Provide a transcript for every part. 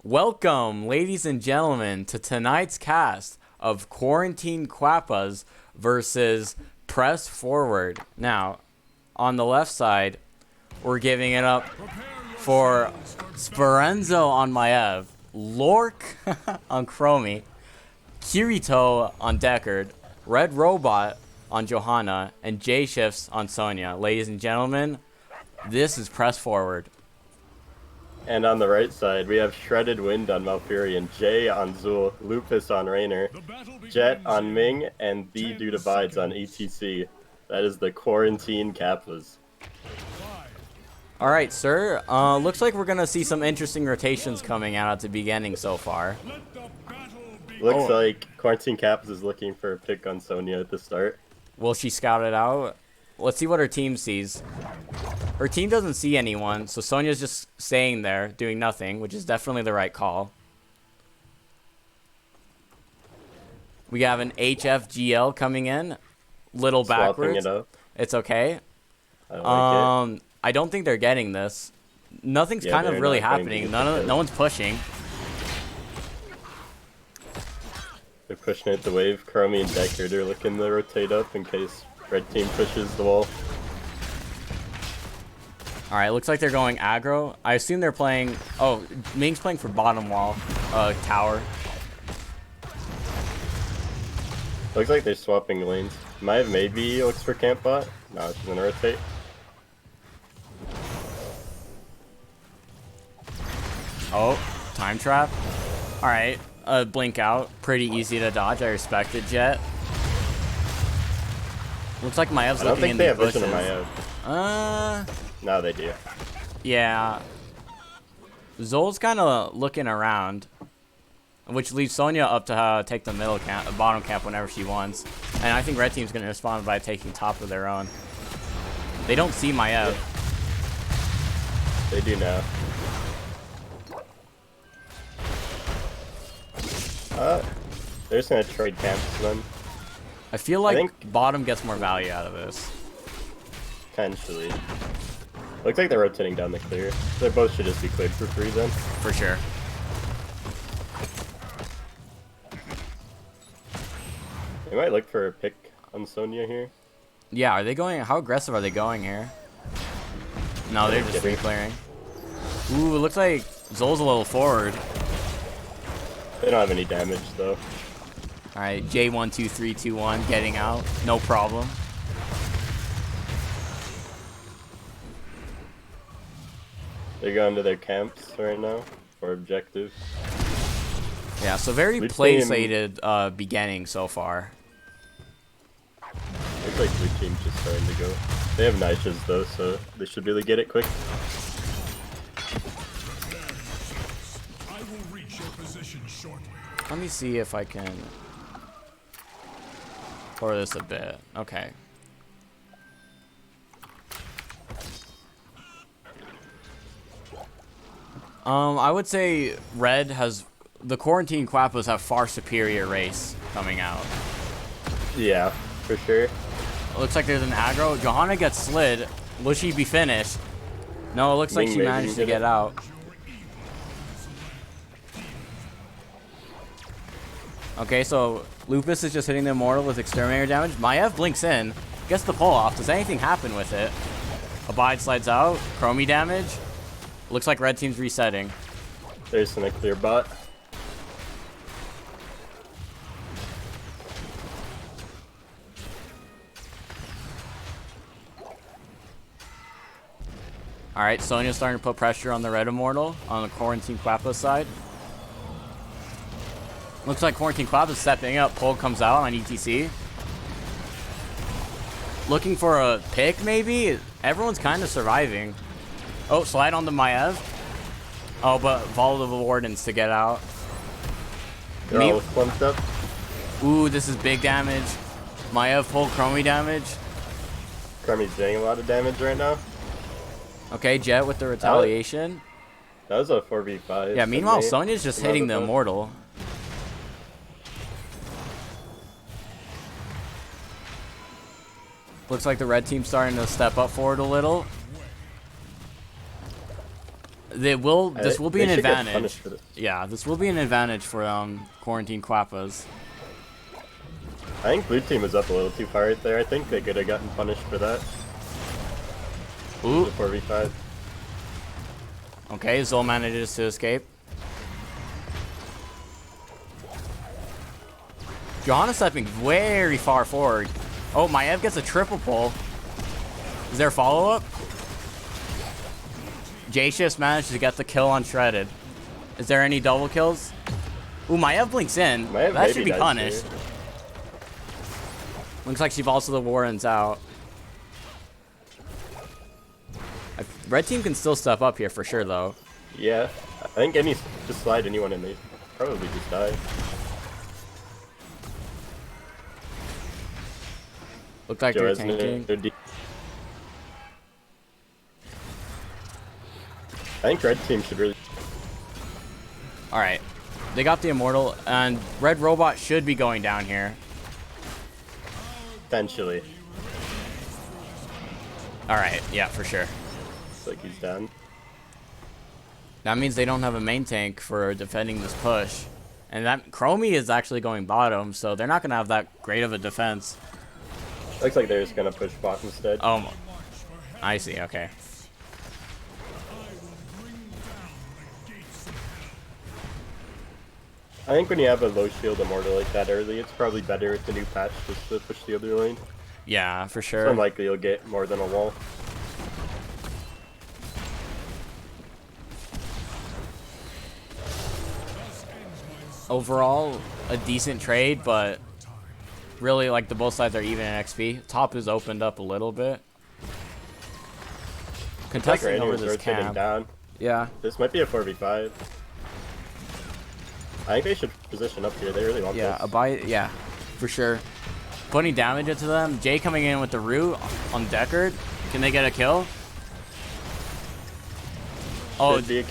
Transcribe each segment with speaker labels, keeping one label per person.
Speaker 1: Welcome, ladies and gentlemen, to tonight's cast of Quarantine Quappas versus Press Forward. Now, on the left side, we're giving it up for Sperenzo on Maev, Lork on Chromie, Kirito on Deckard, Red Robot on Johanna, and J Shifts on Sonya. Ladies and gentlemen, this is Press Forward.
Speaker 2: And on the right side, we have Shredded Wind on Malfurion, Jay on Zul, Lupus on Raynor, Jet on Ming, and The Dude Abides on ETC. That is the Quarantine Kappas.
Speaker 1: Alright, sir. Looks like we're going to see some interesting rotations coming out at the beginning so far.
Speaker 2: Looks like Quarantine Kappas is looking for a pick on Sonya at the start.
Speaker 1: Will she scout it out? Let's see what her team sees. Her team doesn't see anyone, so Sonya's just staying there, doing nothing, which is definitely the right call. We have an HFGL coming in. Little backwards.
Speaker 2: It up.
Speaker 1: It's okay.
Speaker 2: I like it.
Speaker 1: I don't think they're getting this. Nothing's kind of really happening. No one's pushing.
Speaker 2: They're pushing it the wave. Chromie and Deckard are looking to rotate up in case red team pushes the wall.
Speaker 1: Alright, looks like they're going aggro. I assume they're playing... Oh, Ming's playing for bottom wall. Tower.
Speaker 2: Looks like they're swapping lanes. Maev maybe looks for camp bot. No, she's gonna rotate.
Speaker 1: Oh, time trap. Alright, blink out. Pretty easy to dodge. I respect it, Jet. Looks like Maev's looking in the bushes.
Speaker 2: I don't think they have vision of Maev. No, they do.
Speaker 1: Yeah. Zol's kind of looking around, which leaves Sonya up to take the middle camp, bottom camp whenever she wants. And I think red team's going to respond by taking top of their own. They don't see Maev.
Speaker 2: They do now. They're just going to trade camps then.
Speaker 1: I feel like bottom gets more value out of this.
Speaker 2: Potentially. Looks like they're rotating down the clear. They both should just be cleared for free then.
Speaker 1: For sure.
Speaker 2: They might look for a pick on Sonya here.
Speaker 1: Yeah, are they going? How aggressive are they going here? No, they're just free clearing. Ooh, it looks like Zol's a little forward.
Speaker 2: They don't have any damage though.
Speaker 1: Alright, J12321 getting out. No problem.
Speaker 2: They're going to their camps right now for objective.
Speaker 1: Yeah, so very play-slated beginning so far.
Speaker 2: Looks like blue team's just starting to go. They have Nishas though, so they should really get it quick.
Speaker 1: Let me see if I can pour this a bit. Okay. I would say red has... The Quarantine Quappas have far superior race coming out.
Speaker 2: Yeah, for sure.
Speaker 1: It looks like there's an aggro. Johanna gets slid. Will she be finished? No, it looks like she managed to get out. Okay, so Lupus is just hitting the Immortal with Exterminator damage. Maev blinks in. Gets the pull off. Does anything happen with it? Abide slides out. Chromie damage. Looks like red team's resetting.
Speaker 2: There's a clear bot.
Speaker 1: Alright, Sonya's starting to put pressure on the red Immortal on the Quarantine Quappa side. Looks like Quarantine Quappa's stepping up. Pull comes out on ETC. Looking for a pick, maybe? Everyone's kind of surviving. Oh, slide on the Maev. Oh, but volatile wardens to get out.
Speaker 2: They're all clumped up.
Speaker 1: Ooh, this is big damage. Maev pulled Chromie damage.
Speaker 2: Chromie's doing a lot of damage right now.
Speaker 1: Okay, Jet with the retaliation.
Speaker 2: That was a 4v5.
Speaker 1: Yeah, meanwhile, Sonya's just hitting the Immortal. Looks like the red team's starting to step up forward a little. This will be an
Speaker 2: They should get
Speaker 1: advantage.
Speaker 2: punished for this.
Speaker 1: Yeah, this will be an advantage for Quarantine Quappas.
Speaker 2: I think blue team was up a little too far right there. I think they could have gotten punished for that.
Speaker 1: Ooh.
Speaker 2: The 4v5.
Speaker 1: Okay, Zol manages to escape. Johanna stepping very far forward. Oh, Maev gets a triple pull. Is there follow-up? J-Shift managed to get the kill on Shredded. Is there any double kills? Ooh, Maev blinks in.
Speaker 2: Maev
Speaker 1: That should
Speaker 2: maybe
Speaker 1: be
Speaker 2: dies
Speaker 1: punished.
Speaker 2: here.
Speaker 1: Looks like she falls to the Warren's out. Red team can still step up here for sure, though.
Speaker 2: Yeah, I think just slide anyone in, they probably just die.
Speaker 1: Looked like
Speaker 2: Joe
Speaker 1: they're
Speaker 2: has
Speaker 1: tanking.
Speaker 2: I think red team should really.
Speaker 1: All right, they got the Immortal, and Red Robot should be going down here.
Speaker 2: Potentially.
Speaker 1: All right, yeah, for sure.
Speaker 2: Looks like he's down.
Speaker 1: That means they don't have a main tank for defending this push. And that Chromie is actually going bottom, so they're not going to have that great of a defense.
Speaker 2: Looks like they're just gonna push bot instead.
Speaker 1: Oh, I see, okay.
Speaker 2: I think when you have a low shield Immortal like that early, it's probably better with the new patch just to push the other lane.
Speaker 1: Yeah, for
Speaker 2: It's
Speaker 1: sure.
Speaker 2: unlikely you'll get more than a wall.
Speaker 1: Overall, a decent trade, but really, like, the both sides are even in XP. Top is opened up a little bit. Contesting
Speaker 2: Rainer
Speaker 1: over
Speaker 2: is
Speaker 1: this
Speaker 2: rotating
Speaker 1: camp.
Speaker 2: down.
Speaker 1: Yeah.
Speaker 2: This might be a 4v5. I think they should position up here. They really want
Speaker 1: Yeah,
Speaker 2: this.
Speaker 1: a buy. Yeah, for sure. Putting damage into them. Jay coming in with the root on Deckard. Can they get a kill? Oh,
Speaker 2: Should be a-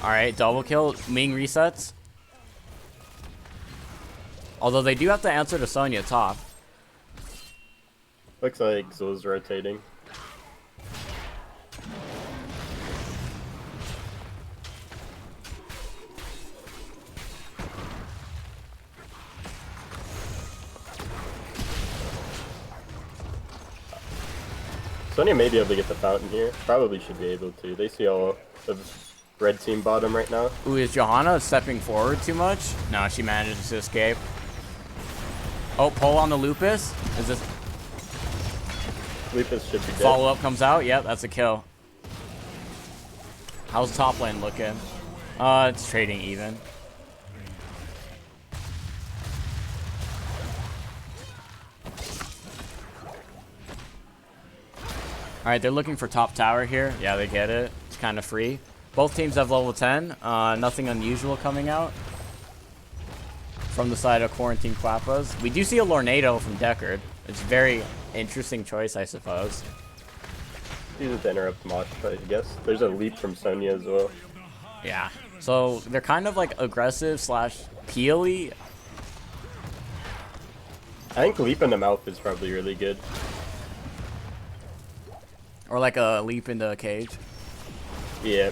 Speaker 1: all right, double kill. Ming resets. Although they do have to answer to Sonya top.
Speaker 2: Looks like Zul's rotating. Sonya may be able to get the fountain here. Probably should be able to. They see all of red team bottom right now.
Speaker 1: Ooh, is Johanna stepping forward too much? No, she manages to escape. Oh, pull on the Lupus. Is this
Speaker 2: Lupus should be dead.
Speaker 1: follow-up comes out? Yep, that's a kill. How's top lane looking? It's trading even. Alright, they're looking for top tower here. Yeah, they get it. It's kind of free. Both teams have level 10. Nothing unusual coming out from the side of Quarantine Quappas. We do see a Lornado from Deckard. It's a very interesting choice, I suppose.
Speaker 2: Use it to interrupt Mosh, I guess. There's a leap from Sonya as well.
Speaker 1: Yeah. So they're kind of like aggressive slash peely.
Speaker 2: I think leap in the mouth is probably really good.
Speaker 1: Or like a leap into a cage.
Speaker 2: Yeah.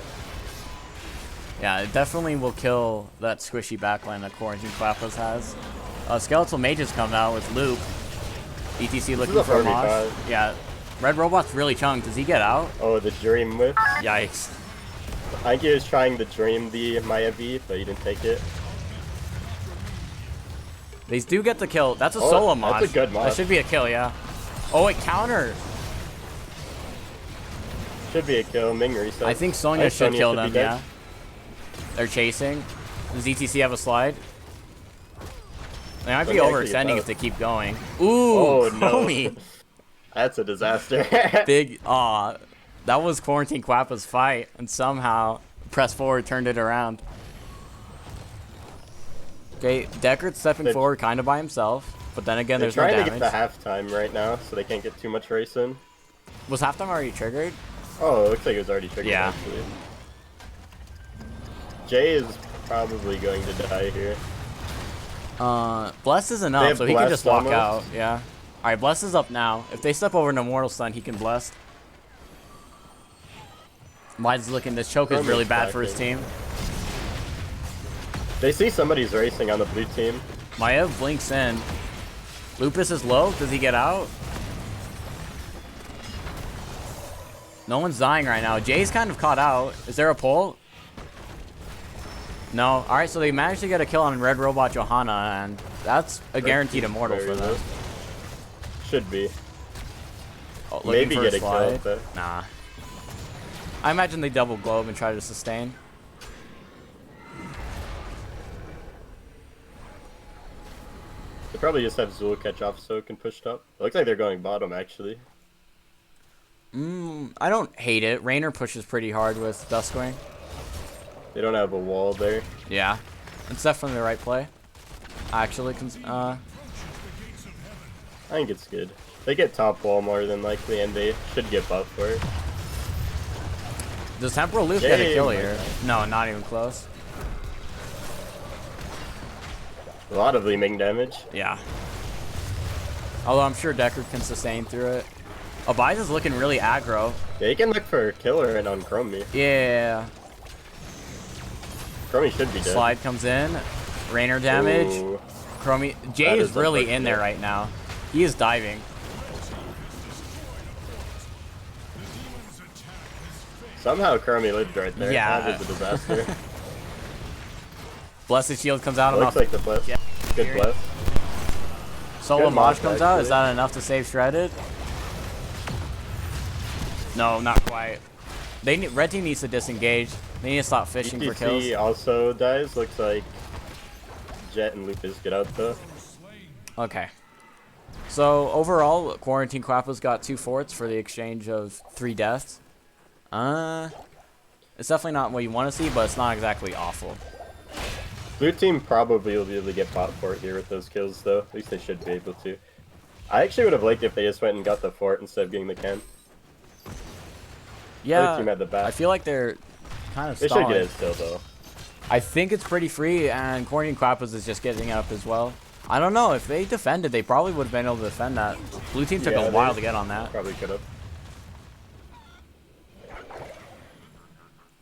Speaker 1: Yeah, it definitely will kill that squishy backline that Quarantine Quappas has. Skeletal Mages come out with Loop. ETC looking
Speaker 2: a
Speaker 1: for a
Speaker 2: 4v5.
Speaker 1: Mosh. Yeah. Red Robot's really chunked. Does he get out?
Speaker 2: Oh, the Dream Whip.
Speaker 1: Yikes.
Speaker 2: I think he was trying to dream the Maya V, but he didn't take it.
Speaker 1: They do get the kill. That's a
Speaker 2: Oh,
Speaker 1: solo
Speaker 2: that's
Speaker 1: Mosh.
Speaker 2: a good Mosh.
Speaker 1: That should be a kill, yeah. Oh, it countered.
Speaker 2: Should be a kill. Ming reset.
Speaker 1: I think Sonya
Speaker 2: I
Speaker 1: should
Speaker 2: think
Speaker 1: kill
Speaker 2: be
Speaker 1: them,
Speaker 2: dead.
Speaker 1: yeah. They're chasing. Does ETC have a slide? They might be
Speaker 2: Sonya actually
Speaker 1: overextending
Speaker 2: gets
Speaker 1: if they keep going. Ooh,
Speaker 2: Oh, no.
Speaker 1: Chromie.
Speaker 2: That's a disaster.
Speaker 1: Big, that was Quarantine Quappa's fight, and somehow Press Forward turned it around. Okay, Deckard's stepping
Speaker 2: They're-
Speaker 1: forward kind of by himself, but then again,
Speaker 2: They're
Speaker 1: there's no
Speaker 2: trying to
Speaker 1: damage.
Speaker 2: get the halftime right now, so they can't get too much race in.
Speaker 1: Was halftime already triggered?
Speaker 2: Oh, it looks like it was already triggered,
Speaker 1: Yeah.
Speaker 2: actually. Jay is probably going to die here.
Speaker 1: Bless is
Speaker 2: They
Speaker 1: enough,
Speaker 2: have
Speaker 1: so he can
Speaker 2: Bless
Speaker 1: just walk
Speaker 2: almost.
Speaker 1: out. Yeah. All right, Bless is up now. If they step over an Immortal Stun, he can Bless. Mine's looking. This choke is really bad for his team.
Speaker 2: They see somebody's racing on the blue team.
Speaker 1: Maev blinks in. Lupus is low. Does he get out? No one's dying right now. Jay's kind of caught out. Is there a pull? No. All right, so they managed to get a kill on Red Robot Johanna, and that's a guaranteed immortal for them.
Speaker 2: Should be.
Speaker 1: Oh,
Speaker 2: maybe get a kill with it.
Speaker 1: Nah. I imagine they double globe and try to sustain.
Speaker 2: They probably just have Zul catch off soak and pushed up. It looks like they're going bottom, actually.
Speaker 1: I don't hate it. Raynor pushes pretty hard with Duskwing.
Speaker 2: They don't have a wall there.
Speaker 1: Yeah. It's definitely the right play. Actually,
Speaker 2: I think it's good. They get top wall more than likely, and they should get buff for it.
Speaker 1: Does Temporal Loop get a kill here? No, not even close.
Speaker 2: A lot of leaming damage.
Speaker 1: Yeah. Although I'm sure Decker can sustain through it. Abiz is looking really aggro.
Speaker 2: Yeah, you can look for a killer and on Chromie.
Speaker 1: Yeah.
Speaker 2: Chromie should be dead.
Speaker 1: Slide comes in. Raynor damage.
Speaker 2: Ooh.
Speaker 1: Chromie. Jay is really in there right now. He is diving.
Speaker 2: Somehow Chromie lived right there.
Speaker 1: Yeah.
Speaker 2: That was a disaster.
Speaker 1: Blessed Shield comes out.
Speaker 2: Looks like the bless.
Speaker 1: Yeah.
Speaker 2: Good bless.
Speaker 1: Solo
Speaker 2: Good
Speaker 1: Maj comes out.
Speaker 2: actually.
Speaker 1: Is that enough to save Shredded? No, not quite. Red team needs to disengage. They need to stop fishing for kills.
Speaker 2: ETC also dies. Looks like Jet and Lupus get out though.
Speaker 1: Okay. So overall, Quarantine Quappas got 2 forts for the exchange of 3 deaths. It's definitely not what you want to see, but it's not exactly awful.
Speaker 2: Blue team probably will be able to get bot fort here with those kills though. At least they should be able to. I actually would have liked if they just went and got the fort instead of getting the camp.
Speaker 1: Yeah,
Speaker 2: team had the back.
Speaker 1: I feel like they're kind of
Speaker 2: They
Speaker 1: stalling.
Speaker 2: should get it still though.
Speaker 1: I think it's pretty free, and Quarantine Quappas is just getting up as well. I don't know. If they defended, they probably would have been able to defend that. Blue team took a while to get on that.
Speaker 2: Probably could have.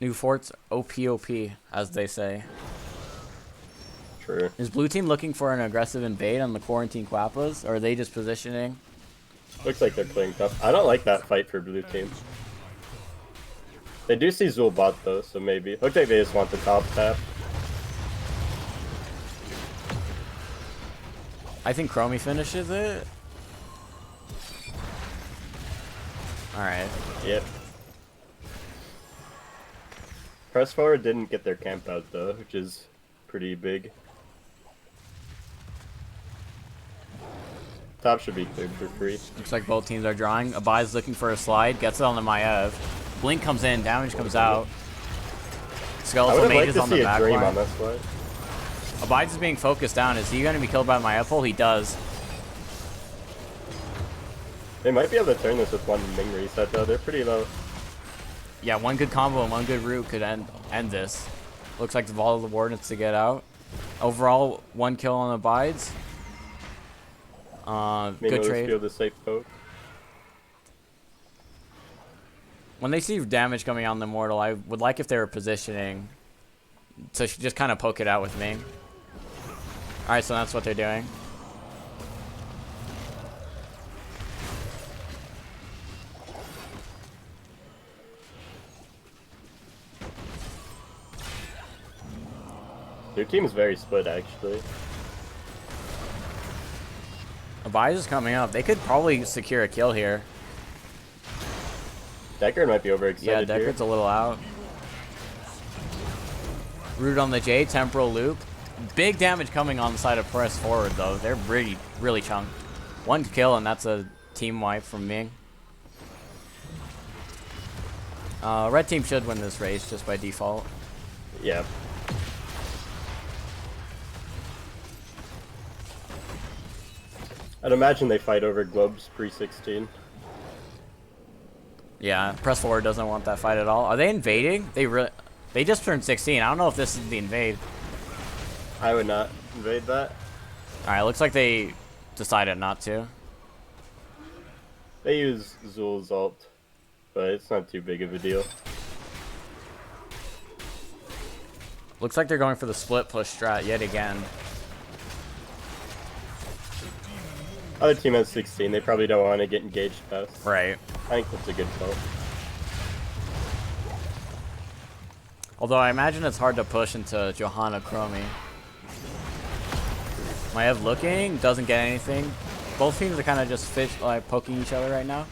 Speaker 1: New forts, OP, as they say.
Speaker 2: True.
Speaker 1: Is Blue team looking for an aggressive invade on the Quarantine Quappas, or are they just positioning?
Speaker 2: Looks like they're playing tough. I don't like that fight for blue team. They do see Zul bot though, so maybe. Looks like they just want the top tap.
Speaker 1: I think Chromie finishes it. Alright.
Speaker 2: Yep. Press forward didn't get their camp out though, which is pretty big. Top should be cleared for free.
Speaker 1: Looks like both teams are drawing. Abi's looking for a slide. Gets it on the Maev. Blink comes in. Damage comes out. Skeletal Mage is on the back line.
Speaker 2: On this one.
Speaker 1: Abi's is being focused down. Is he going to be killed by Maev pole? He does.
Speaker 2: They might be able to turn this with one Ming reset though. They're pretty low.
Speaker 1: Yeah, one good combo and one good root could end this. Looks like the Vault of the War needs to get out. Overall, 1 kill on Abides. Good trade.
Speaker 2: Feel the safe poke.
Speaker 1: When they see damage coming on the Immortal, I would like if they were positioning to just kind of poke it out with me. Alright, so that's what they're doing.
Speaker 2: Their team is very split actually.
Speaker 1: Abides is coming up. They could probably secure a kill here.
Speaker 2: Deckard might be overextended.
Speaker 1: Yeah, Deckard's a little out. Root on the J, temporal loop. Big damage coming on the side of press forward though. They're really chunked. 1 kill and that's a team wipe from Ming. Red team should win this race just by default.
Speaker 2: Yeah. I'd imagine they fight over globes pre-16.
Speaker 1: Yeah, press forward doesn't want that fight at all. Are they invading? They just turned 16. I don't know if this is the invade.
Speaker 2: I would not invade that.
Speaker 1: Alright, looks like they decided not to.
Speaker 2: They use Zul's ult, but it's not too big of a deal.
Speaker 1: Looks like they're going for the split push strat yet again.
Speaker 2: Other team has 16. They probably don't want to get engaged fast.
Speaker 1: Right.
Speaker 2: I think that's a good call.
Speaker 1: Although I imagine it's hard to push into Johanna Chromie. Maev looking, doesn't get anything. Both teams are kind of just poking each other right now.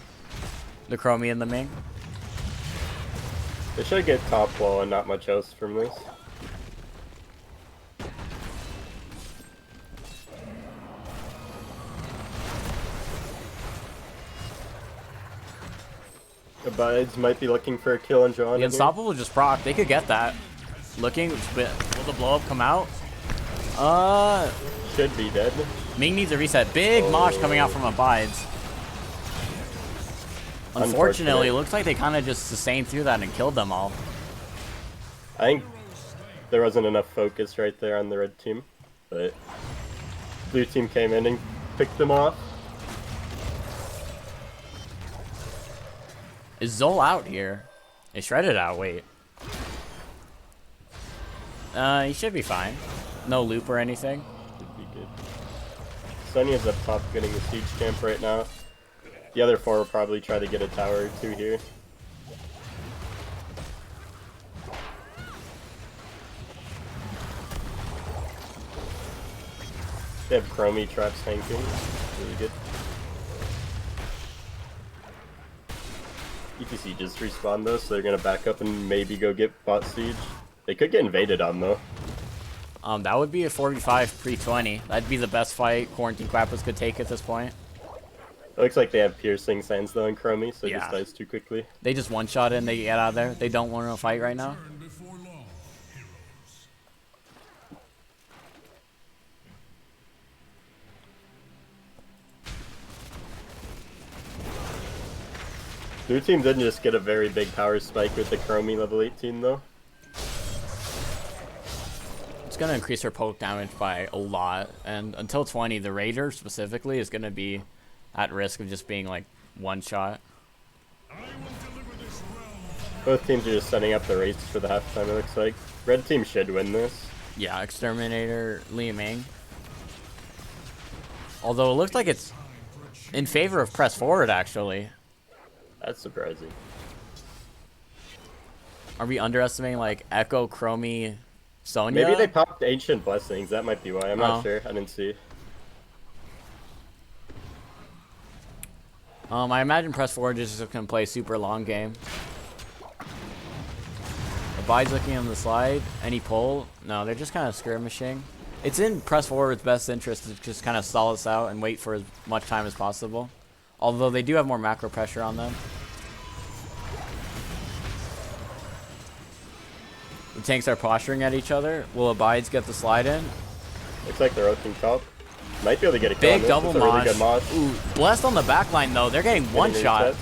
Speaker 1: The Chromie and the Ming.
Speaker 2: They should get top wall and not much else from this. The Bides might be looking for a kill on Johanna.
Speaker 1: The Unstoppable just proc. They could get that. Looking, will the blow up come out?
Speaker 2: Should be dead.
Speaker 1: Ming needs a reset. Big Mosh coming out from Abides. Unfortunately, it looks like they kind of just sustained through that and killed them all.
Speaker 2: I think there wasn't enough focus right there on the red team, but blue team came in and picked them off.
Speaker 1: Is Zol out here? Is Shredded out? Wait. He should be fine. No loop or anything.
Speaker 2: Should be good. Sonya's up top getting the siege camp right now. The other four will probably try to get a tower or two here. They have Chromie traps tanking. Really good. ETC just respawned though, so they're gonna back up and maybe go get bot siege. They could get invaded on though.
Speaker 1: That would be a 4v5 pre-20. That'd be the best fight Quarantine Quappas could take at this point.
Speaker 2: It looks like they have piercing sands though in Chromie, so it just dies too quickly.
Speaker 1: They just one-shot it and they get out of there. They don't want to fight right now.
Speaker 2: Blue team didn't just get a very big power spike with the Chromie level 18 though.
Speaker 1: It's going to increase her poke damage by a lot, and until 20, the Raider specifically is going to be at risk of just being like one shot.
Speaker 2: Both teams are just setting up the race for the halftime, it looks like. Red team should win this.
Speaker 1: Yeah, Exterminator, Li Ming. Although it looks like it's in favor of press forward, actually.
Speaker 2: That's surprising.
Speaker 1: Are we underestimating like Echo, Chromie, Sonya?
Speaker 2: Maybe they popped Ancient Blessings, that might be why. I'm not sure, I didn't see.
Speaker 1: I imagine press forward is just going to play a super long game. Abide's looking on the slide. Any pull? No, they're just kind of skirmishing. It's in press forward's best interest to just kind of stall us out and wait for as much time as possible. Although they do have more macro pressure on them. The tanks are posturing at each other. Will Abides get the slide in?
Speaker 2: Looks like they're opening top. Might be able to get a kill.
Speaker 1: Big double mosh. Really good mosh. Ooh, blessed on the back line though. They're getting one shot.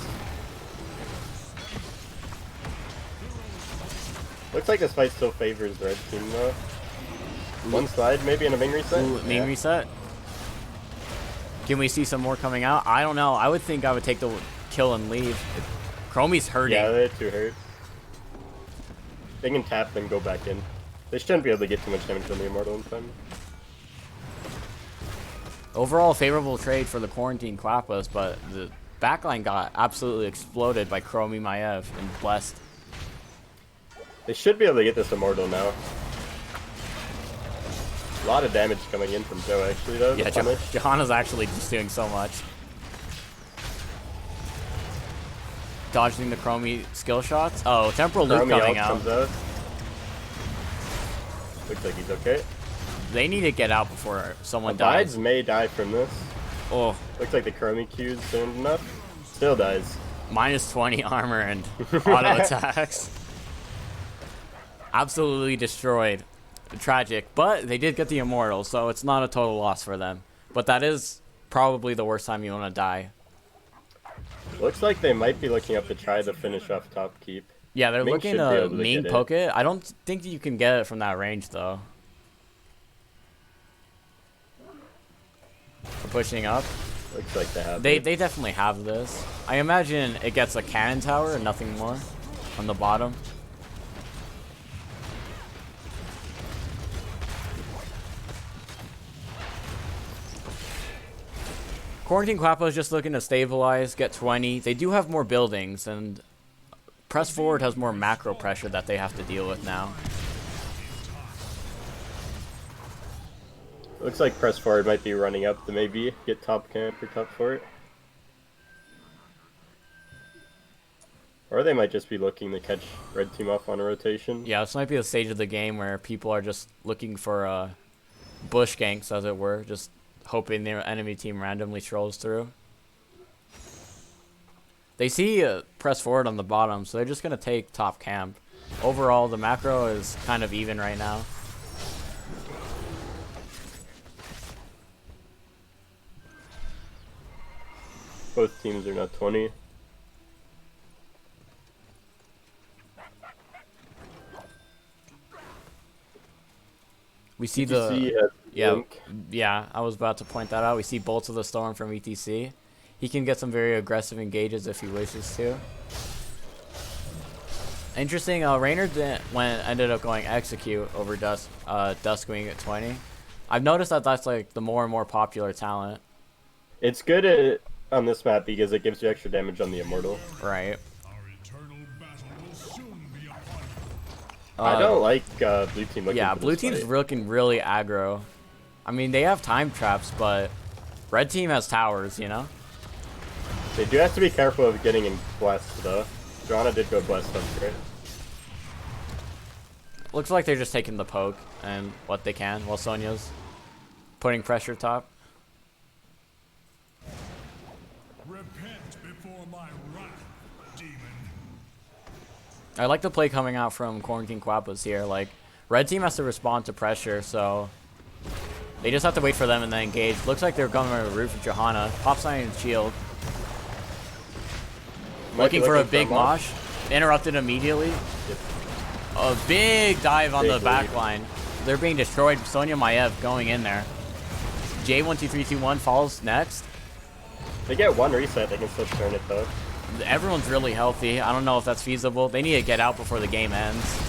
Speaker 2: Looks like this fight still favors red team though. One slide, maybe in a Ming reset.
Speaker 1: Ooh, Ming reset. Can we see some more coming out? I don't know. I would think I would take the kill and leave. Chromie's hurting.
Speaker 2: Yeah, they're too hurt. They can tap and go back in. They shouldn't be able to get too much damage on the Immortal in time.
Speaker 1: Overall, favorable trade for the Quarantine Quappas, but the backline got absolutely exploded by Chromie, Maev, and Blessed.
Speaker 2: They should be able to get this Immortal now. A lot of damage coming in from Joe, actually, though.
Speaker 1: Yeah, Johanna's actually just doing so much. Dodging the Chromie skill shots. Oh, Temporal Loop coming out.
Speaker 2: Comes out. Looks like he's okay.
Speaker 1: They need to get out before someone
Speaker 2: Abides
Speaker 1: dies.
Speaker 2: May die from this.
Speaker 1: Oh.
Speaker 2: Looks like the Chromie Q's soon enough. Still dies.
Speaker 1: Minus 20 armor and auto attacks. Absolutely destroyed. Tragic. But they did get the Immortal, so it's not a total loss for them. But that is probably the worst time you want to die.
Speaker 2: Looks like they might be looking up to try to finish off top keep.
Speaker 1: Yeah, they're looking to Ming poke it. I don't think you can get it from that range, though. We're pushing up.
Speaker 2: Looks like they have
Speaker 1: They definitely have this. I imagine it gets a cannon tower and nothing more on the bottom. Quarantine Quappa is just looking to stabilize, get 20. They do have more buildings, and Press Forward has more macro pressure that they have to deal with now.
Speaker 2: Looks like Press Forward might be running up to maybe get top camp or top fort. Or they might just be looking to catch red team off on a rotation.
Speaker 1: Yeah, this might be the stage of the game where people are just looking for bush ganks, as it were, just hoping their enemy team randomly trolls through. They see Press Forward on the bottom, so they're just going to take top camp. Overall, the macro is kind of even right now.
Speaker 2: Both teams are now 20.
Speaker 1: We see yeah, I was about to point that out. We see Bolts of the Storm from ETC. He can get some very aggressive engages if he wishes to. Interesting, Raynor ended up going Execute over Duskwing at 20. I've noticed that that's like the more and more popular talent.
Speaker 2: It's good on this map because it gives you extra damage on the Immortal.
Speaker 1: Right.
Speaker 2: I don't like blue team looking.
Speaker 1: Yeah,
Speaker 2: for
Speaker 1: blue
Speaker 2: this
Speaker 1: team's
Speaker 2: fight.
Speaker 1: looking really aggro. I mean, they have time traps, but red team has towers, you know?
Speaker 2: They do have to be careful of getting in blessed though. Joanna did go blessed up straight.
Speaker 1: Looks like they're just taking the poke and what they can while Sonya's putting pressure top.
Speaker 3: Repent before my wrath, demon.
Speaker 1: I like the play coming out from Quarantine Quappas here. Like, red team has to respond to pressure, so they just have to wait for them and then engage. Looks like they're going to root for Johanna. Pops Iron Shield. Looking for a big mosh. Interrupted immediately.
Speaker 2: Yep.
Speaker 1: A big dive on
Speaker 2: Big
Speaker 1: the
Speaker 2: lead.
Speaker 1: back line. They're being destroyed. Sonya Maev going in there. J12321 falls next.
Speaker 2: They get one reset, they can still turn it though.
Speaker 1: Everyone's really healthy. I don't know if that's feasible. They need to get out before the game ends.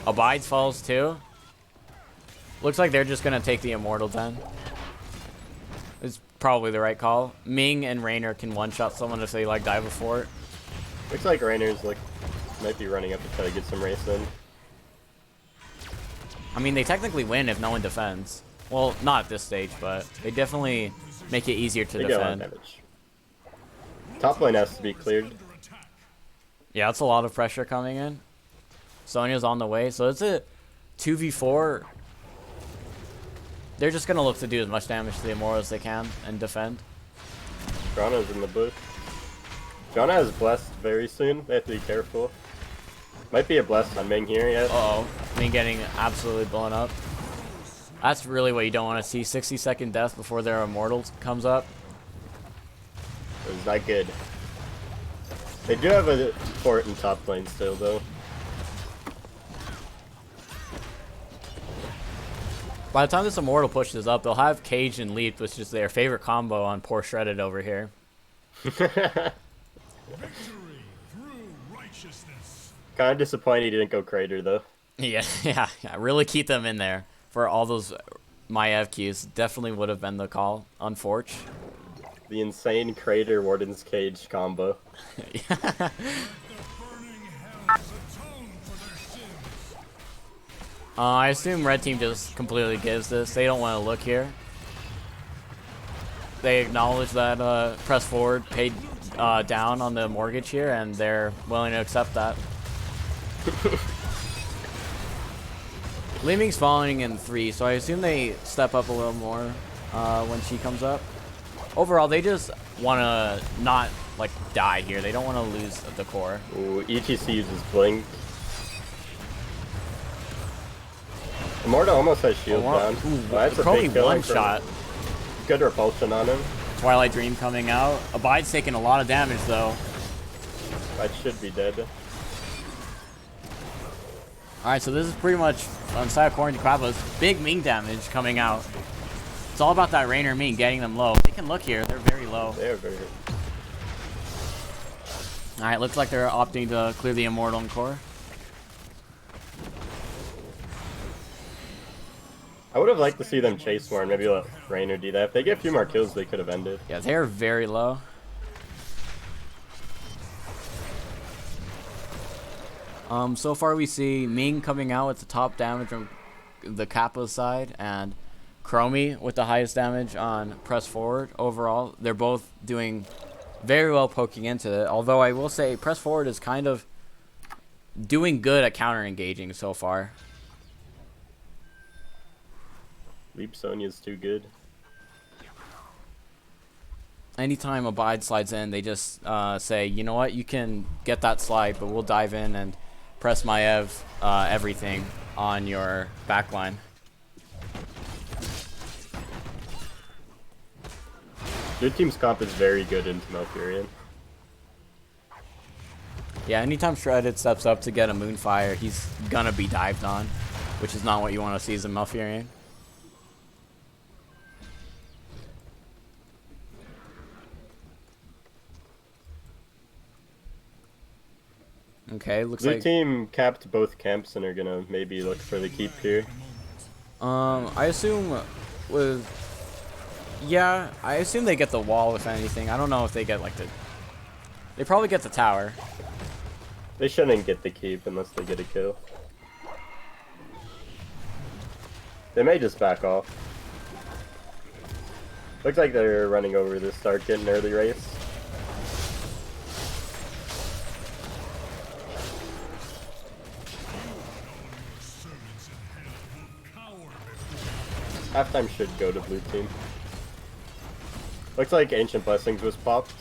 Speaker 1: Abides falls too. Looks like they're just going to take the Immortal then. It's probably the right call. Ming and Raynor can one-shot someone if they like dive before it.
Speaker 2: Looks like Raynor's might be running up to try to get some race in.
Speaker 1: I mean, they technically win if no one defends. Well, not at this stage, but they definitely make it easier to
Speaker 2: They get a lot of
Speaker 1: defend.
Speaker 2: damage. Top lane has to be cleared.
Speaker 1: Yeah, it's a lot of pressure coming in. Sonya's on the way, so it's a 2v4. They're just going to look to do as much damage to the Immortal as they can and defend.
Speaker 2: Joanna's in the bush. Joanna has blessed very soon. They have to be careful. Might be a bless on Ming here yet.
Speaker 1: Uh-oh. Ming getting absolutely blown up. That's really what you don't want to see. 60-second death before their Immortal comes up.
Speaker 2: It was not good. They do have a fort in top lane still though.
Speaker 1: By the time this Immortal pushes up, they'll have Cage and Leap, which is their favorite combo on poor Shredded over here.
Speaker 3: Victory through righteousness.
Speaker 2: Kind of disappointed he didn't go Crater though.
Speaker 1: Yeah, yeah. Really keep them in there for all those Maev Qs. Definitely would have been the call, unfortunate.
Speaker 2: The insane Crater Warden's Cage combo.
Speaker 3: The burning hells atone for their sins.
Speaker 1: I assume red team just completely gives this. They don't want to look here. They acknowledge that Press Forward paid down on the mortgage here, and they're willing to accept that. Li Ming's falling in 3, so I assume they step up a little more when she comes up. Overall, they just want to not like die here. They don't want to lose the core.
Speaker 2: Ooh, ETC uses Blink. Immortal almost has shield down.
Speaker 1: Ooh,
Speaker 2: Oh, that's a
Speaker 1: Chromie
Speaker 2: big kill
Speaker 1: one
Speaker 2: from-
Speaker 1: shot.
Speaker 2: Good repulsion on him.
Speaker 1: Twilight Dream coming out. Abide's taking a lot of damage though.
Speaker 2: That should be dead.
Speaker 1: Alright, so this is pretty much on side of Quarantine Quappas. Big Ming damage coming out. It's all about that Raynor Ming getting them low. They can look here, they're very low.
Speaker 2: They are very hurt.
Speaker 1: Alright, looks like they're opting to clear the Immortal and core.
Speaker 2: I would have liked to see them chase more and maybe let Rainer do that. If they get a few more kills, they could have ended.
Speaker 1: Yeah, they're very low. So far we see Ming coming out with the top damage from the Kappa side, and Chromie with the highest damage on press forward. Overall, they're both doing very well poking into it. Although I will say press forward is kind of doing good at counter engaging so far.
Speaker 2: Leap Sonya's too good.
Speaker 1: Anytime Abide slides in, they just say, you know what, you can get that slide, but we'll dive in and press Maiev everything on your backline.
Speaker 2: Blue team's comp is very good into Malfurion.
Speaker 1: Yeah, anytime Shredded steps up to get a Moonfire, he's gonna be dived on, which is not what you want to see as a Malfurion. Okay, looks
Speaker 2: Blue
Speaker 1: like
Speaker 2: team capped both camps and are gonna maybe look for the keep here.
Speaker 1: I assume with I assume they get the wall if anything. I don't know if they get like they probably get the tower.
Speaker 2: They shouldn't get the keep unless they get a kill. They may just back off. Looks like they're running over this start, getting early race. Halftime should go to blue team. Looks like Ancient Blessings was popped.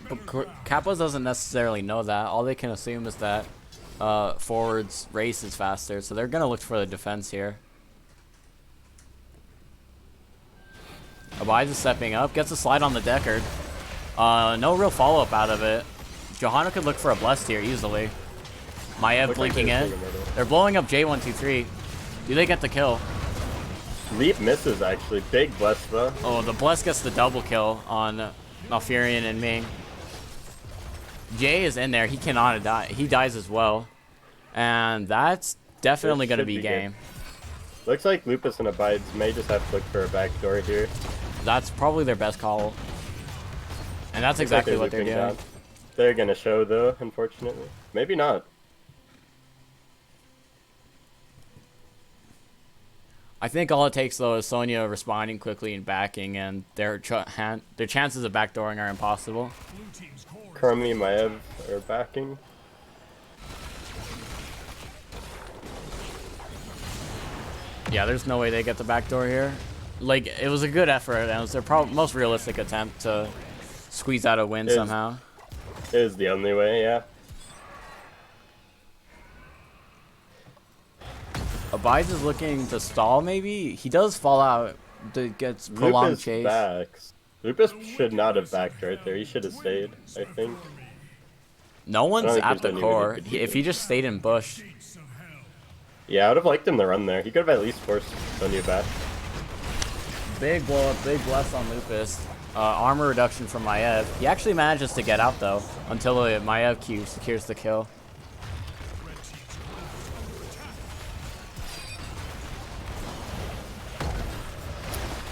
Speaker 1: But Kappa doesn't necessarily know that. All they can assume is that forward's race is faster, so they're gonna look for the defense here. Abide is stepping up, gets a slide on the Deckard. No real follow-up out of it. Johanna could look for a blessed here easily. Maiev blinking in. They're blowing up J123. Do they get the kill?
Speaker 2: Leap misses actually. Big bless though.
Speaker 1: Oh, the bless gets the double kill on Malfurion and Ming. Jay is in there. He cannot die. He dies as well. And that's definitely going to be game.
Speaker 2: Good. Looks like Lupus and Abides may just have to look for a backdoor here.
Speaker 1: That's probably their best call. And that's exactly what they're doing.
Speaker 2: Down. They're going to show though, unfortunately. Maybe not.
Speaker 1: I think all it takes though is Sonya responding quickly and backing, and their chances of backdooring are impossible.
Speaker 2: Chromie and Maiev are backing.
Speaker 1: Yeah, there's no way they get the backdoor here. Like, it was a good effort, and it was their most realistic attempt to squeeze out a win somehow.
Speaker 2: It is the only way, yeah.
Speaker 1: Abides is looking to stall, maybe? He does fall out. Gets prolonged
Speaker 2: Lupus
Speaker 1: chase.
Speaker 2: backs. Lupus should not have backed right there. He should have stayed, I think.
Speaker 1: No one's
Speaker 2: think
Speaker 1: at the
Speaker 2: there's
Speaker 1: core.
Speaker 2: anyone who could
Speaker 1: If he just stayed in bush.
Speaker 2: Yeah, I would have liked him to run there. He could have at least forced Sonya back.
Speaker 1: Big blow up, big bless on Lupus. Armor reduction from Maiev. He actually manages to get out though, until the Maiev Q secures the kill.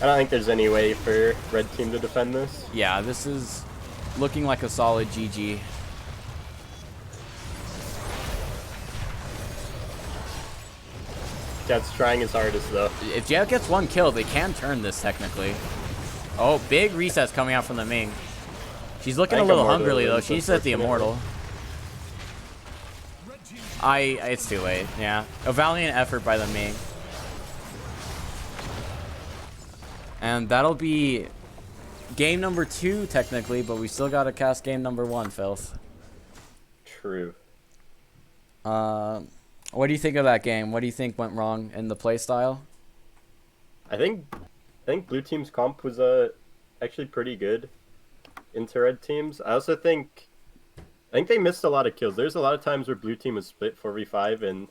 Speaker 2: I don't think there's any way for red team to defend this.
Speaker 1: Yeah, this is looking like a solid GG.
Speaker 2: Jet's trying his hardest though.
Speaker 1: If Jet gets one kill, they can turn this technically. Oh, big resets coming out from the Ming. She's looking a little hungrily though. She said the Immortal. It's too late. Yeah, a valiant effort by the Ming. And that'll be game number 2 technically, but we still gotta cast game number 1, Filth.
Speaker 2: True.
Speaker 1: What do you think of that game? What do you think went wrong in the playstyle?
Speaker 2: I think blue team's comp was actually pretty good into red teams. I also think they missed a lot of kills. There's a lot of times where blue team was split 4v5 and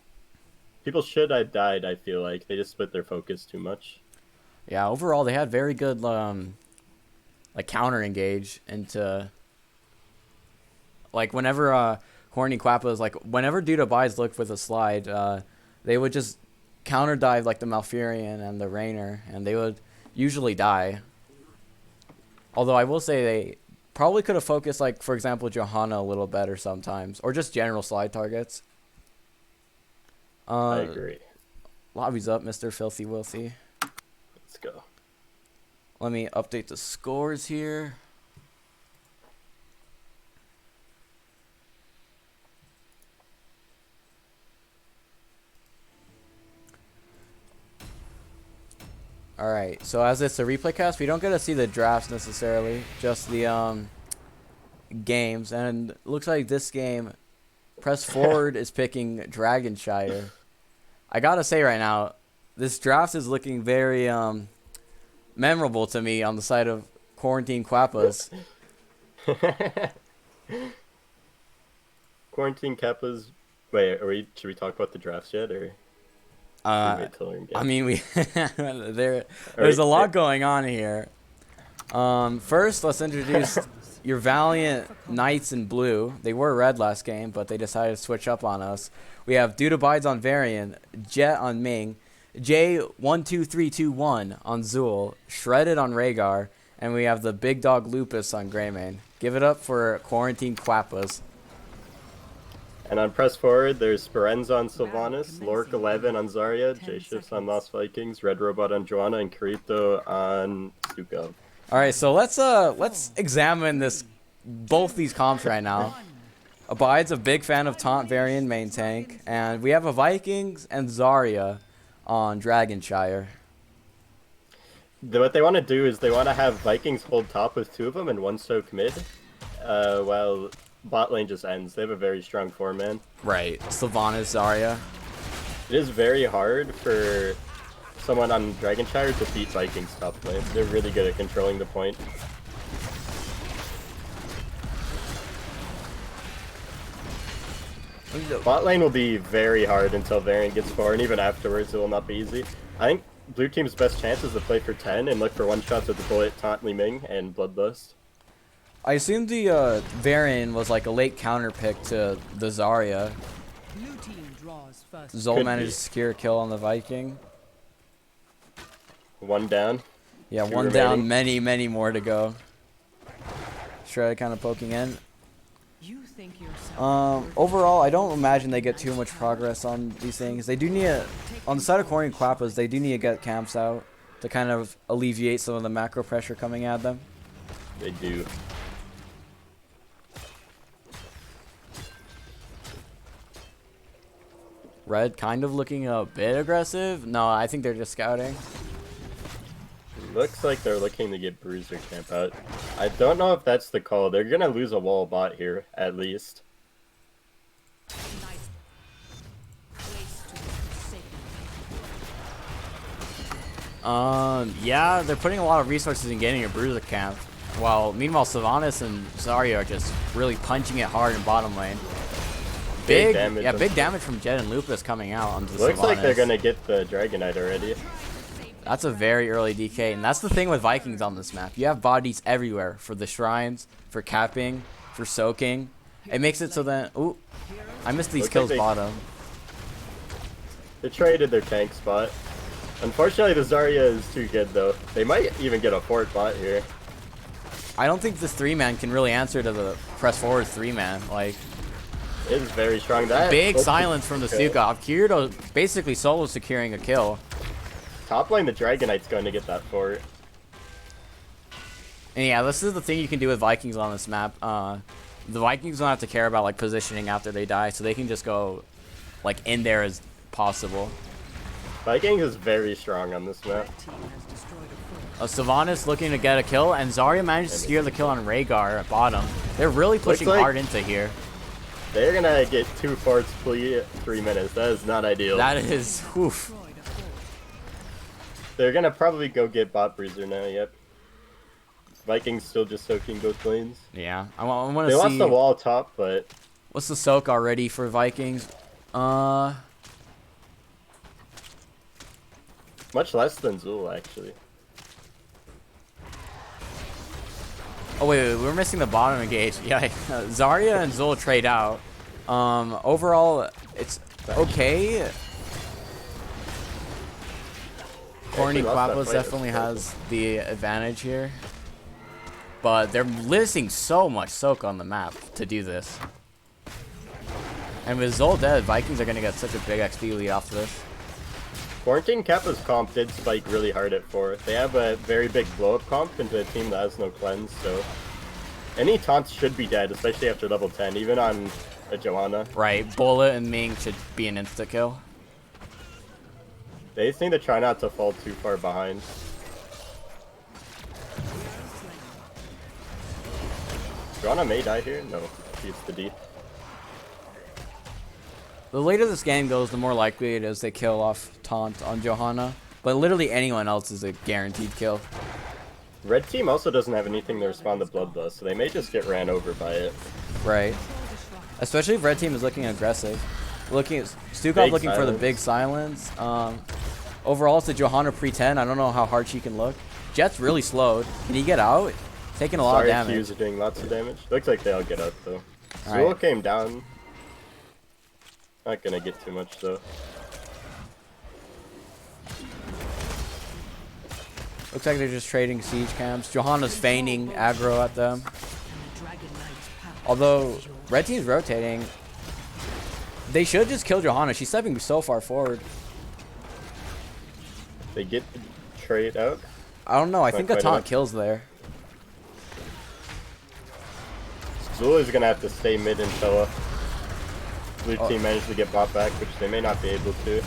Speaker 2: people should have died, I feel like. They just split their focus too much.
Speaker 1: Yeah, overall they had very good like counter engage into like whenever Quarantine Quappas, like, whenever Dude Abides looked with a slide, they would just counter dive, like, the Malfurion and the Rainer, and they would usually die. Although I will say they probably could have focused, like, for example, Johanna a little better sometimes, or just general slide targets.
Speaker 2: I agree.
Speaker 1: Lobby's up, Mr. Filthy Wilthy.
Speaker 2: Let's go.
Speaker 1: Let me update the scores here. Alright, so as it's a replay cast, we don't get to see the drafts necessarily, just the games. And it looks like this game, Press Forward is picking Dragonshire. I gotta say right now, this draft is looking very memorable to me on the side of Quarantine Quappas.
Speaker 2: Quarantine Kappas. Wait, should we talk about the drafts yet, or?
Speaker 1: I mean, there's a lot going on here. First, let's introduce your valiant Knights in blue. They were red last game, but they decided to switch up on us. We have Dude Abides on Varian, Jet on Ming, J12321 on Zool, Shredded on Rhaegar, and we have the big dog Lupus on Greymane. Give it up for Quarantine Quappas.
Speaker 2: And on Press Forward, there's Sperenza on Sylvanas, Lork 11 on Zarya, J-Shifts on Lost Vikings, Red Robot on Joanna, and Kirito on Stukov.
Speaker 1: All right, so let's examine both these comps right now. Abide's a big fan of Taunt Varian main tank, and we have a Vikings and Zarya on Dragonshire.
Speaker 2: What they want to do is they want to have Vikings hold top with 2 of them and 1 soak mid, while bot lane just ends. They have a very strong 4-man.
Speaker 1: Right, Sylvanas, Zarya.
Speaker 2: It is very hard for someone on Dragonshire to beat Vikings top lane. They're really good at controlling the point. Bot lane will be very hard until Varian gets 4, and even afterwards it will not be easy. I think blue team's best chance is to play for 10 and look for one-shots with the Bullet, Taunt, Li Ming, and Bloodlust.
Speaker 1: I assume the Varian was like a late counter pick to the Zarya.
Speaker 4: Blue team draws first.
Speaker 1: Zol managed to secure a kill on the Viking.
Speaker 2: 1 down.
Speaker 1: Yeah,
Speaker 2: 2
Speaker 1: 1
Speaker 2: remaining.
Speaker 1: down, many more to go. Shredded kind of poking in.
Speaker 4: You think yourself
Speaker 1: Overall, I don't imagine they get too much progress on these things. They do need on the side of Quarantine Quappas, they do need to get camps out to kind of alleviate some of the macro pressure coming at them.
Speaker 2: They do.
Speaker 1: Red kind of looking a bit aggressive. No, I think they're just scouting.
Speaker 2: Looks like they're looking to get Bruiser camp out. I don't know if that's the call. They're gonna lose a wall bot here, at least.
Speaker 1: Yeah, they're putting a lot of resources in getting a Bruiser camp. While meanwhile, Sylvanas and Zarya are just really punching it hard in bottom lane. Big damage. Yeah, big damage from Jet and Lupus coming out onto
Speaker 2: Looks
Speaker 1: Sylvanas.
Speaker 2: like they're gonna get the Dragonite already.
Speaker 1: That's a very early DK, and that's the thing with Vikings on this map. You have bodies everywhere for the shrines, for capping, for soaking. It makes it so that... Ooh, I missed these kills bottom.
Speaker 2: They traded their tank spot. Unfortunately, the Zarya is too good, though. They might even get a fort bot here.
Speaker 1: I don't think this 3-man can really answer to the press forward 3-man. Like,
Speaker 2: it is very strong. That
Speaker 1: big silence from the Stukov. Kirito basically solo securing a kill.
Speaker 2: Top lane, the Dragonite's going to get that fort.
Speaker 1: And yeah, this is the thing you can do with Vikings on this map. The Vikings don't have to care about like positioning after they die, so they can just go like in there as possible.
Speaker 2: Vikings is very strong on this map.
Speaker 1: Sylvanas looking to get a kill, and Zarya managed to secure the kill on Rhaegar at bottom. They're really pushing hard into here.
Speaker 2: They're gonna get 2 forts per 3 minutes. That is not ideal.
Speaker 1: That is, oof.
Speaker 2: They're gonna probably go get bot Bruiser now, yep. Vikings still just soaking both lanes.
Speaker 1: Yeah, I want to see...
Speaker 2: They lost the wall top, but...
Speaker 1: What's the soak already for Vikings?
Speaker 2: Much less than Zul, actually.
Speaker 1: Oh, wait, we're missing the bottom engage. Yeah, Zarya and Zul trade out. Overall, it's okay. Corny
Speaker 2: lost that
Speaker 1: Quappas
Speaker 2: fight,
Speaker 1: definitely
Speaker 2: that's
Speaker 1: has the advantage here. But they're listing so much soak on the map to do this. And with Zol dead, Vikings are going to get such a big XP lead off of this.
Speaker 2: Quarantine Kappa's comp did spike really hard at 4. They have a very big blow-up comp into a team that has no cleanse, so any taunts should be dead, especially after level 10, even on a Johanna.
Speaker 1: Right, Bullet and Ming should be an insta-kill.
Speaker 2: They just need to try not to fall too far behind. Johanna may die here? No, she gets the D.
Speaker 1: The later this game goes, the more likely it is they kill off taunt on Johanna. But literally anyone else is a guaranteed kill.
Speaker 2: Red team also doesn't have anything to respond to Bloodlust, so they may just get ran over by it.
Speaker 1: Right. Especially if red team is looking aggressive. Stukov looking for the big silence. Overall, it's a Johanna pre-10. I don't know how hard she can look. Jet's really slowed. Can he get out? Taking a lot of damage.
Speaker 2: Qs are doing lots of damage. Looks like they all get out though.
Speaker 1: All
Speaker 2: Zul came down. Not gonna get too much though.
Speaker 1: Looks like they're just trading siege camps. Johanna's feigning aggro at them. Although red team's rotating, they should just kill Johanna. She's stepping so far forward.
Speaker 2: They get the trade out.
Speaker 1: I don't know. I
Speaker 2: Not
Speaker 1: think a
Speaker 2: quite
Speaker 1: taunt
Speaker 2: enough.
Speaker 1: kills there.
Speaker 2: Zul is gonna have to stay mid until blue
Speaker 1: Oh.
Speaker 2: team manages to get bought back, which they may not be able to.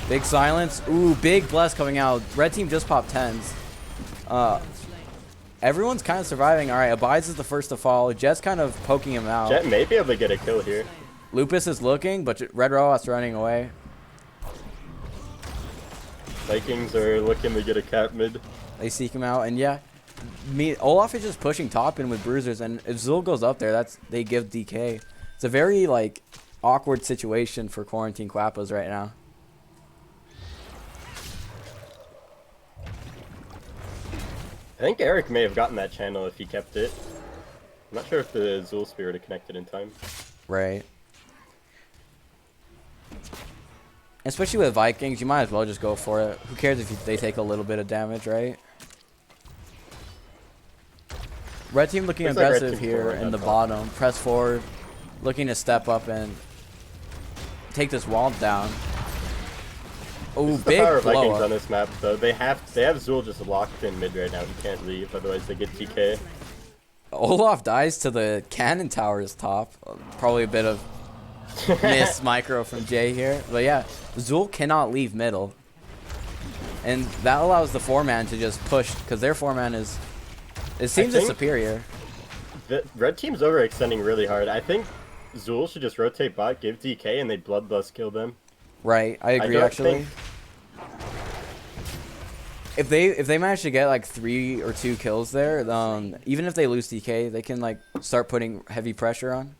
Speaker 1: Big silence. Ooh, big bless coming out. Red team just popped 10s. Everyone's kind of surviving. All right, Abides is the first to fall. Jet's kind of poking him out.
Speaker 2: Jet may be able to get a kill here.
Speaker 1: Lupus is looking, but Red Roas running away.
Speaker 2: Vikings are looking to get a cap mid.
Speaker 1: They seek him out, and yeah, Olaf is just pushing top in with bruisers, and if Zul goes up there, they give DK. It's a very like awkward situation for Quarantine Quappas right now.
Speaker 2: I think Eric may have gotten that channel if he kept it. I'm not sure if the Zul Spear would have connected in time.
Speaker 1: Right. Especially with Vikings, you might as well just go for it. Who cares if they take a little bit of damage, right? Red team looking
Speaker 2: Looks like red
Speaker 1: aggressive
Speaker 2: team
Speaker 1: here
Speaker 2: forward
Speaker 1: in the
Speaker 2: that
Speaker 1: bottom. Press forward, looking to step up and take this wall down. Oh,
Speaker 2: This is the
Speaker 1: big
Speaker 2: power of
Speaker 1: blow
Speaker 2: Vikings on
Speaker 1: up.
Speaker 2: this map, though. They have Zul just locked in mid right now. He can't leave, otherwise they get TK.
Speaker 1: Olaf dies to the cannon tower's top. Probably a bit of miss micro from Jay here. But yeah, Zul cannot leave middle. And that allows the 4-man to just push, because their 4-man is... It seems it's
Speaker 2: think-
Speaker 1: superior.
Speaker 2: The red team's overextending really hard. I think Zul should just rotate bot, give DK, and they bloodlust kill them.
Speaker 1: Right, I agree
Speaker 2: don't
Speaker 1: actually. If they manage to get like 3 or 2 kills there, even if they lose DK, they can like start putting heavy pressure on.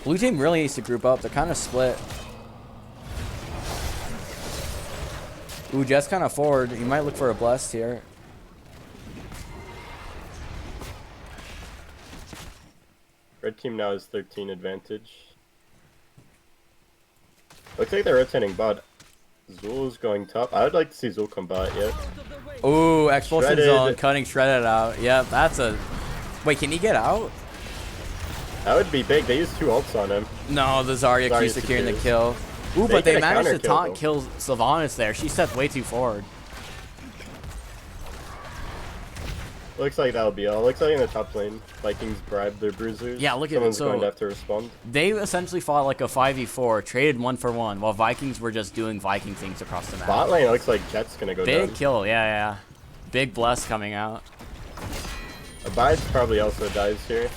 Speaker 1: Blue team really needs to group up. They're kind of split. Ooh, Jet's kind of forward. He might look for a blessed here.
Speaker 2: Red team now has 13 advantage. Looks like they're rotating bot. Zul's going top. I would like to see Zul come bot yet.
Speaker 1: Ooh, expulsion
Speaker 2: Shredded.
Speaker 1: zone, cutting Shredded out. Yep, that's a... Wait, can he get out?
Speaker 2: That would be big. They used 2 ults on him.
Speaker 1: No, the Zarya
Speaker 2: Zarya
Speaker 1: keeps securing the
Speaker 2: secures.
Speaker 1: kill. Ooh,
Speaker 2: They
Speaker 1: but they
Speaker 2: get a
Speaker 1: managed to
Speaker 2: counter kill,
Speaker 1: taunt
Speaker 2: though.
Speaker 1: kill Sylvanas there. She stepped way too forward.
Speaker 2: Looks like that'll be all. Looks like in the top lane, Vikings bribed their bruisers.
Speaker 1: Yeah, look at it.
Speaker 2: Someone's
Speaker 1: So-
Speaker 2: going to have to respond.
Speaker 1: They essentially fought like a 5v4, traded 1 for 1, while Vikings were just doing Viking things across the map.
Speaker 2: Bot lane looks like Jet's gonna go
Speaker 1: Big
Speaker 2: down.
Speaker 1: kill, yeah. Big bless coming out.
Speaker 2: Abides probably also dies here.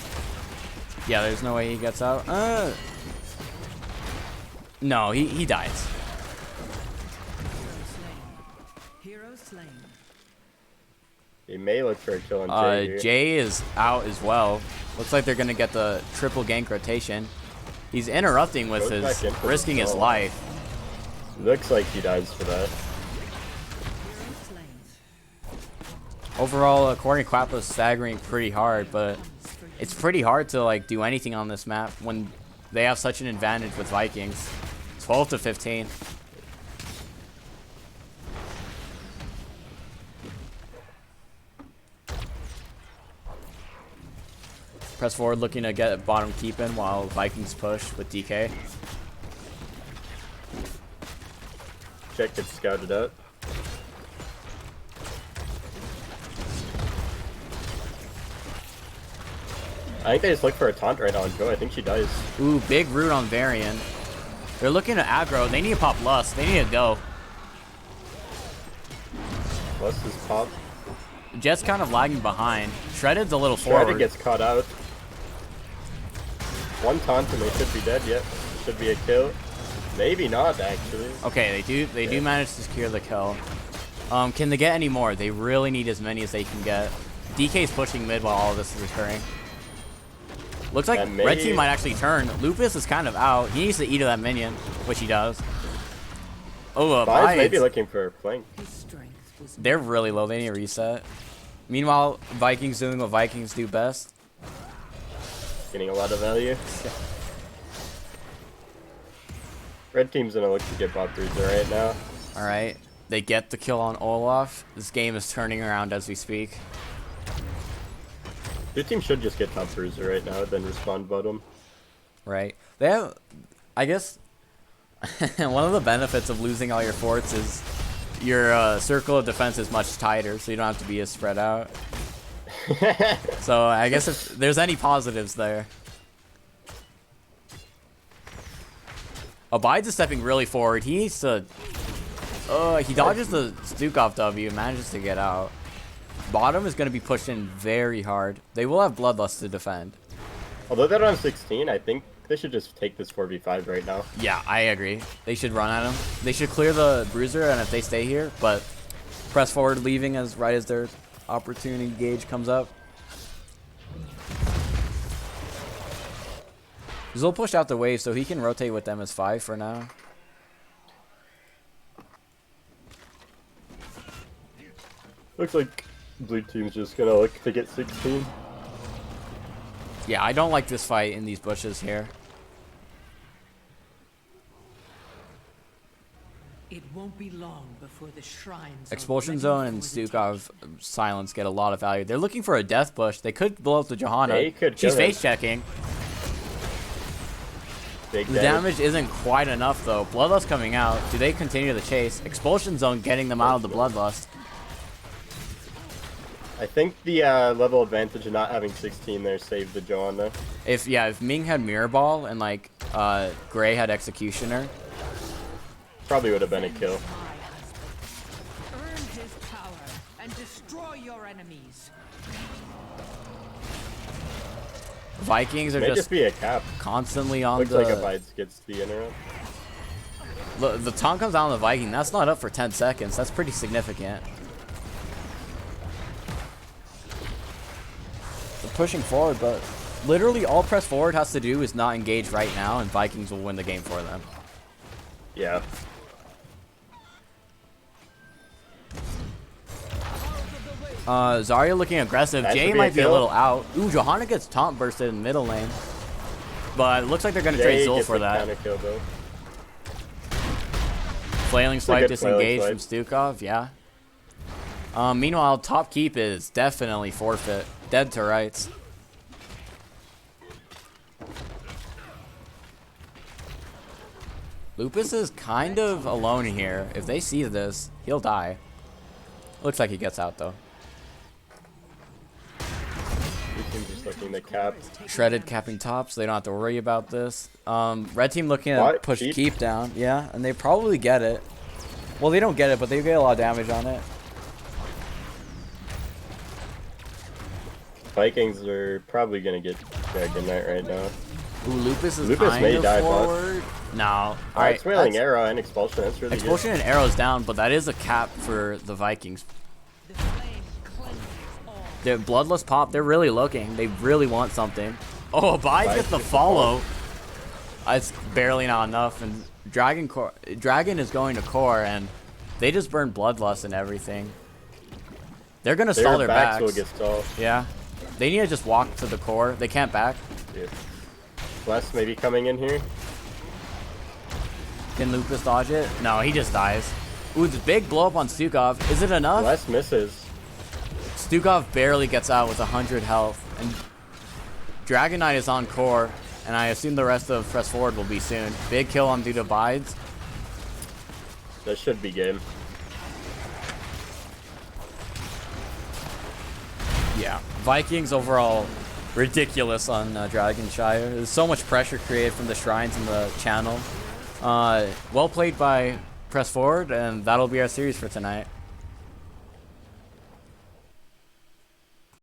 Speaker 1: Yeah, there's no way he gets out. No, he dies.
Speaker 4: Hero slain.
Speaker 2: They may look for a kill on Jay here.
Speaker 1: Jay is out as well. Looks like they're gonna get the triple gank rotation. He's interrupting with
Speaker 2: Goes back
Speaker 1: his
Speaker 2: in for the
Speaker 1: risking his
Speaker 2: kill.
Speaker 1: life.
Speaker 2: Looks like he dies for that.
Speaker 4: Hero slain.
Speaker 1: Overall, Corny Quappa is staggering pretty hard, but it's pretty hard to like do anything on this map when they have such an advantage with Vikings. 12 to 15. Press forward looking to get bottom keep in while Vikings push with DK.
Speaker 2: Jet gets scouted out. I think they just look for a taunt right now on Joe. I think she dies.
Speaker 1: Ooh, big root on Varian. They're looking at aggro. They need to pop Lust. They need to go.
Speaker 2: Lust is pop.
Speaker 1: Jet's kind of lagging behind. Shredded's a little
Speaker 2: Shredded
Speaker 1: forward.
Speaker 2: gets caught out. One taunt and they should be dead. Yep, should be a kill. Maybe not actually.
Speaker 1: Okay, they do manage to secure the kill. Can they get any more? They really need as many as they can get. DK's pushing mid while all of this is occurring. Looks like red team might actually turn. Lupus is kind of out. He needs to eat that minion, which he does. Oh,
Speaker 2: Bides may be looking for a flank.
Speaker 4: His strength was
Speaker 1: They're really low. They need to reset. Meanwhile, Vikings doing what Vikings do best.
Speaker 2: Getting a lot of value. Red team's gonna look to get bot bruiser right now.
Speaker 1: All right, they get the kill on Olaf. This game is turning around as we speak.
Speaker 2: Blue team should just get top bruiser right now, then respond bottom.
Speaker 1: Right. They have, I guess, one of the benefits of losing all your forts is your circle of defense is much tighter, so you don't have to be as spread out. So I guess if there's any positives there. Abides is stepping really forward. He needs to... he dodges the Stukov W and manages to get out. Bottom is going to be pushed in very hard. They will have Bloodlust to defend.
Speaker 2: Although they're on 16, I think they should just take this 4v5 right now.
Speaker 1: Yeah, I agree. They should run at him. They should clear the Bruiser, and if they stay here, but press forward, leaving as right as their opportunity gauge comes up. Zul pushed out the wave, so he can rotate with them as 5 for now.
Speaker 2: Looks like blue team's just gonna look to get 16.
Speaker 1: Yeah, I don't like this fight in these bushes here.
Speaker 4: It won't be long before the shrines.
Speaker 1: Expulsion Zone and Stukov Silence get a lot of value. They're looking for a death bush. They could blow up the Johanna.
Speaker 2: They could
Speaker 1: She's
Speaker 2: kill him.
Speaker 1: face checking.
Speaker 2: Big
Speaker 1: The damage isn't quite enough though. Bloodlust coming out. Do they continue the chase? Expulsion Zone getting them out of the Bloodlust.
Speaker 2: I think the level advantage of not having 16 there saved the Johanna.
Speaker 1: If Ming had Mirror Ball and like Gray had Executioner.
Speaker 2: Probably would have been a kill.
Speaker 4: Earn his power and destroy your enemies.
Speaker 1: Vikings are
Speaker 2: May
Speaker 1: just
Speaker 2: just be a cap.
Speaker 1: constantly on
Speaker 2: Looks
Speaker 1: the...
Speaker 2: like Abides gets the interim.
Speaker 1: The taunt comes down on the Viking. That's not up for 10 seconds. That's pretty significant. They're pushing forward, but literally all press forward has to do is not engage right now, and Vikings will win the game for them.
Speaker 2: Yeah.
Speaker 1: Zarya looking aggressive.
Speaker 2: That
Speaker 1: Jay
Speaker 2: should be a
Speaker 1: might be a
Speaker 2: kill.
Speaker 1: little out. Ooh, Johanna gets taunt bursted in middle lane. But it looks like they're going to trade
Speaker 2: Jay
Speaker 1: Zul
Speaker 2: gets
Speaker 1: for
Speaker 2: a
Speaker 1: that.
Speaker 2: counter kill though.
Speaker 1: Flailing swipe
Speaker 2: good
Speaker 1: disengaged
Speaker 2: flailing
Speaker 1: from Stukov, yeah. Meanwhile, top keep is definitely forfeit. Dead to rights. Lupus is kind of alone here. If they see this, he'll die. Looks like he gets out though.
Speaker 2: Blue team just looking to cap.
Speaker 1: Shredded capping tops. They don't have to worry about this. Red team looking to
Speaker 2: What?
Speaker 1: push
Speaker 2: Keep?
Speaker 1: keep down. Yeah, and they probably get it. Well, they don't get it, but they get a lot of damage on it.
Speaker 2: Vikings are probably gonna get Dragon Knight right now.
Speaker 1: Ooh, Lupus is
Speaker 2: Lupus
Speaker 1: kind
Speaker 2: may
Speaker 1: of
Speaker 2: die, bot.
Speaker 1: forward. No. Alright.
Speaker 2: It's Wailing Arrow and Expulsion. That's really
Speaker 1: Expulsion and arrows down, but that is a cap for the Vikings.
Speaker 4: The flame cleanses all.
Speaker 1: Their bloodless pop, they're really looking. They really want something. Oh, Abide gets the follow. It's barely not enough, and Dragon is going to core, and they just burn bloodlust and everything. They're gonna stall their
Speaker 2: backs
Speaker 1: backs.
Speaker 2: will get stalled.
Speaker 1: Yeah. They need to just walk to the core. They can't back.
Speaker 2: Yeah. Bless maybe coming in here.
Speaker 1: Can Lupus dodge it? No, he just dies. Ooh, the big blow up on Stukov. Is it enough?
Speaker 2: Bless misses.
Speaker 1: Stukov barely gets out with 100 health. And Dragon Knight is on core. And I assume the rest of Press Forward will be soon. Big kill on Dude Abides.
Speaker 2: That should be game.
Speaker 1: Yeah. Vikings overall ridiculous on Dragonshire. There's so much pressure created from the shrines in the channel. Well played by Press Forward, and that'll be our series for tonight.